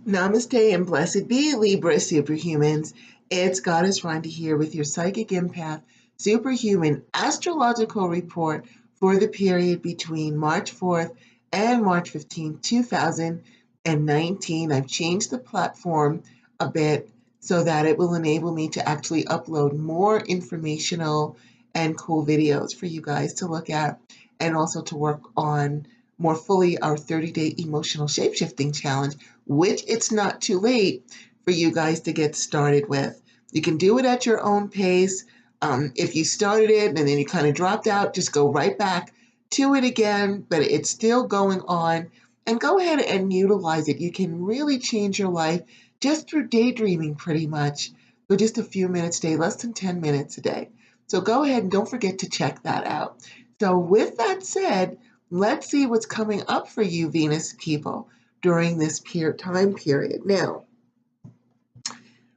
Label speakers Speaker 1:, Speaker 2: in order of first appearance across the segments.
Speaker 1: Namaste and blessed be Libra Superhumans. It's Goddess Rhonda here with your Psychic Empath Superhuman astrological report for the period between March 4th and March 15th, 2019. I've changed the platform a bit so that it will enable me to actually upload more informational and cool videos for you guys to look at, and also to work on more fully our 30-day emotional shapeshifting challenge, which it's not too late for you guys to get started with. You can do it at your own pace. If you started it and then you kind of dropped out, just go right back to it again, but it's still going on, and go ahead and utilize it. You can really change your life just through daydreaming pretty much for just a few minutes a day, less than 10 minutes a day. So go ahead and don't forget to check that out. So with that said, let's see what's coming up for you, Venus people, during this time period. Now,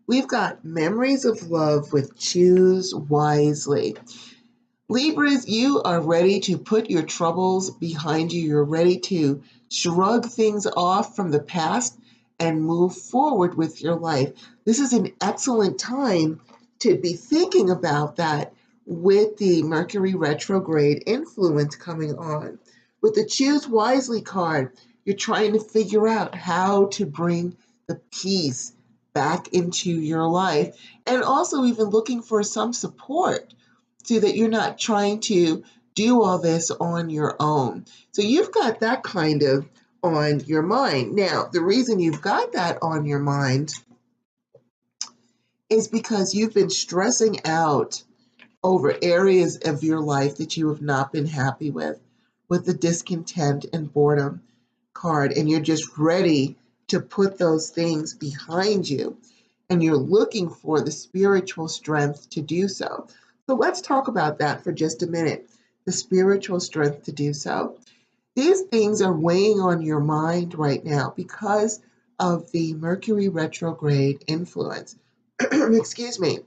Speaker 1: we've got memories of love with choose wisely. Libras, you are ready to put your troubles behind you. You're ready to shrug things off from the past and move forward with your life. This is an excellent time to be thinking about that with the Mercury retrograde influence coming on. With the Choose Wisely card, you're trying to figure out how to bring the peace back into your life, and also even looking for some support so that you're not trying to do all this on your own. So you've got that kind of on your mind. Now, the reason you've got that on your mind is because you've been stressing out over areas of your life that you have not been happy with the discontent and boredom card, and you're just ready to put those things behind you, and you're looking for the spiritual strength to do so. So let's talk about that for just a minute, the spiritual strength to do so. These things are weighing on your mind right now because of the Mercury retrograde influence. Excuse me.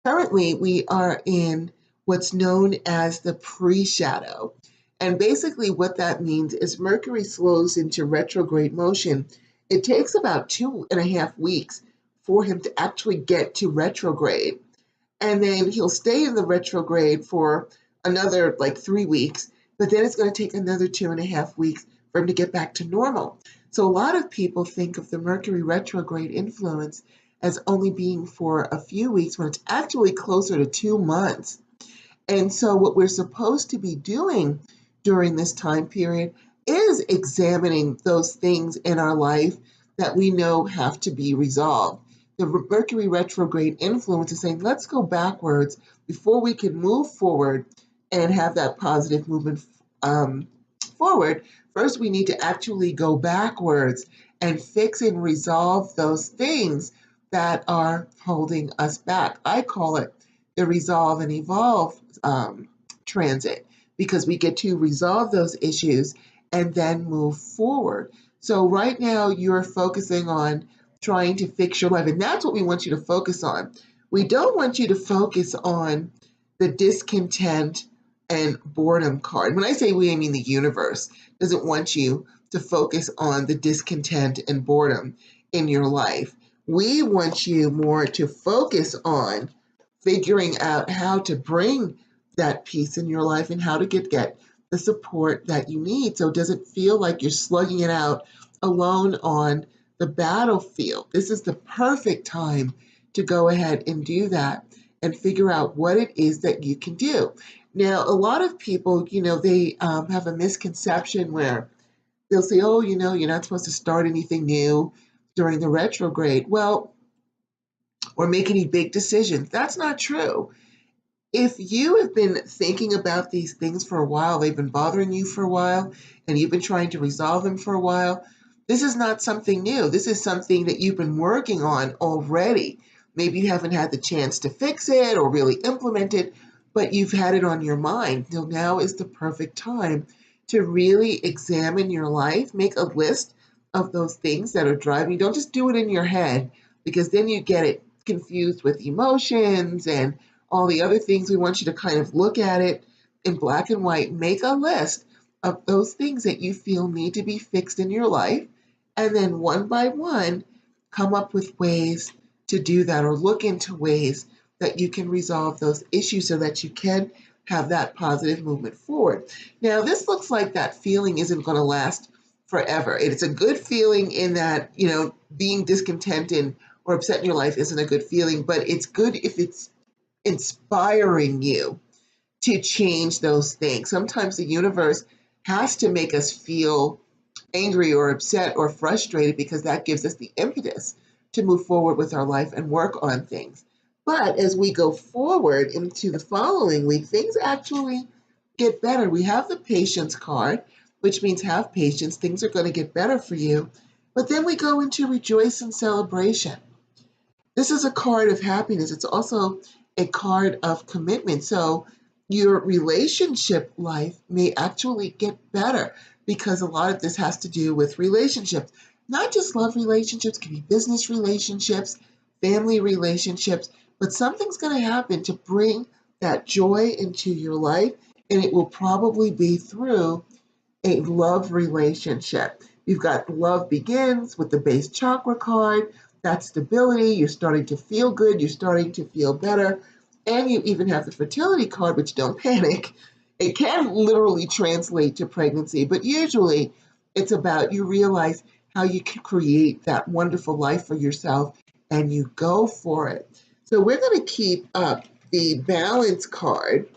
Speaker 1: Currently, we are in what's known as the pre-shadow. And basically what that means is Mercury slows into retrograde motion. It takes about 2.5 weeks for him to actually get to retrograde. And then he'll stay in the retrograde for another 3 weeks, but then it's going to take another 2.5 weeks for him to get back to normal. So a lot of people think of the Mercury retrograde influence as only being for a few weeks, when it's actually closer to 2 months. And so what we're supposed to be doing during this time period is examining those things in our life that we know have to be resolved. The Mercury retrograde influence is saying, let's go backwards before we can move forward and have that positive movement forward. First, we need to actually go backwards and fix and resolve those things that are holding us back. I call it the resolve and evolve transit, because we get to resolve those issues and then move forward. So right now you're focusing on trying to fix your life, and that's what we want you to focus on. We don't want you to focus on the discontent and boredom card. When I say we, I mean the universe doesn't want you to focus on the discontent and boredom in your life. We want you more to focus on figuring out how to bring that peace in your life and how to get the support that you need, so it doesn't feel like you're slugging it out alone on the battlefield. This is the perfect time to go ahead and do that and figure out what it is that you can do. Now, a lot of people, they have a misconception where they'll say, oh, you're not supposed to start anything new during the retrograde. Well, or make any big decisions. That's not true. If you have been thinking about these things for a while, they've been bothering you for a while, and you've been trying to resolve them for a while, this is not something new. This is something that you've been working on already. Maybe you haven't had the chance to fix it or really implement it, but you've had it on your mind. So now is the perfect time to really examine your life, make a list of those things that are driving you. Don't just do it in your head, because then you get it confused with emotions and all the other things. We want you to kind of look at it in black and white, make a list of those things that you feel need to be fixed in your life, And then one by one, come up with ways to do that, or look into ways that you can resolve those issues so that you can have that positive movement forward. Now, this looks like that feeling isn't going to last forever. It's a good feeling in that, being discontented or upset in your life isn't a good feeling, but it's good if it's inspiring you to change those things. Sometimes the universe has to make us feel angry or upset or frustrated because that gives us the impetus to move forward with our life and work on things. But as we go forward into the following week, things actually get better. We have the patience card, which means have patience. Things are going to get better for you. But then we go into rejoice and celebration. This is a card of happiness. It's also a card of commitment. So your relationship life may actually get better because a lot of this has to do with relationships. Not just love relationships, can be business relationships, family relationships, but something's going to happen to bring that joy into your life, and it will probably be through a love relationship. You've got love begins with the base chakra card. That's stability. You're starting to feel good. You're starting to feel better. And you even have the fertility card, which don't panic. It can literally translate to pregnancy, but usually it's about you realize how you can create that wonderful life for yourself and you go for it. So we're going to keep up the balance card.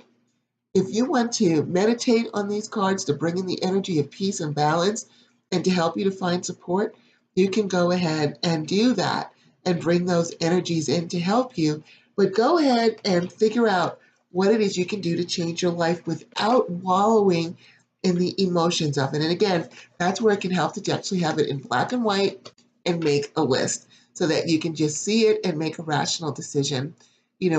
Speaker 1: If you want to meditate on these cards to bring in the energy of peace and balance and to help you to find support, you can go ahead and do that and bring those energies in to help you. But go ahead and figure out what it is you can do to change your life without wallowing in the emotions of it. And again, that's where it can help to actually have it in black and white and make a list so that you can just see it and make a rational decision,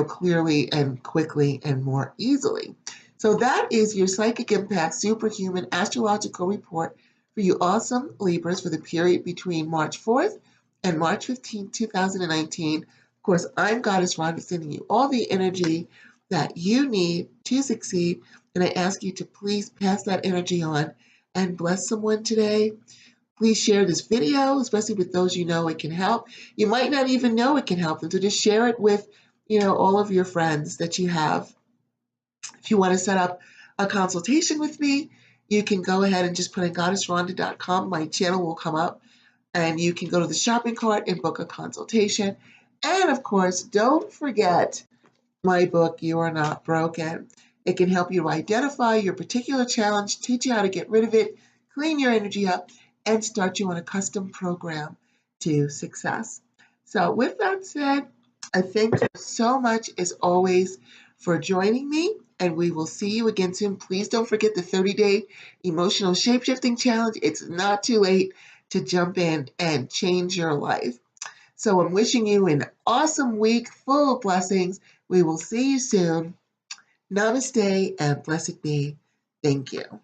Speaker 1: clearly and quickly and more easily. So that is your Psychic Impact Superhuman Astrological Report for you awesome Libras for the period between March 4th and March 15th, 2019. Of course, I'm Goddess Rhonda, sending you all the energy that you need to succeed. And I ask you to please pass that energy on and bless someone today. Please share this video, especially with those you know it can help. You might not even know it can help them, so just share it with, all of your friends that you have. If you want to set up a consultation with me, you can go ahead and just put in goddessrhonda.com. My channel will come up, and you can go to the shopping cart and book a consultation. And of course, don't forget my book, You Are Not Broken. It can help you identify your particular challenge, teach you how to get rid of it, clean your energy up, and start you on a custom program to success. So with that said, I thank you so much as always for joining me, and we will see you again soon. Please don't forget the 30-day emotional shapeshifting challenge. It's not too late to jump in and change your life. So I'm wishing you an awesome week full of blessings. We will see you soon. Namaste and blessed be. Thank you.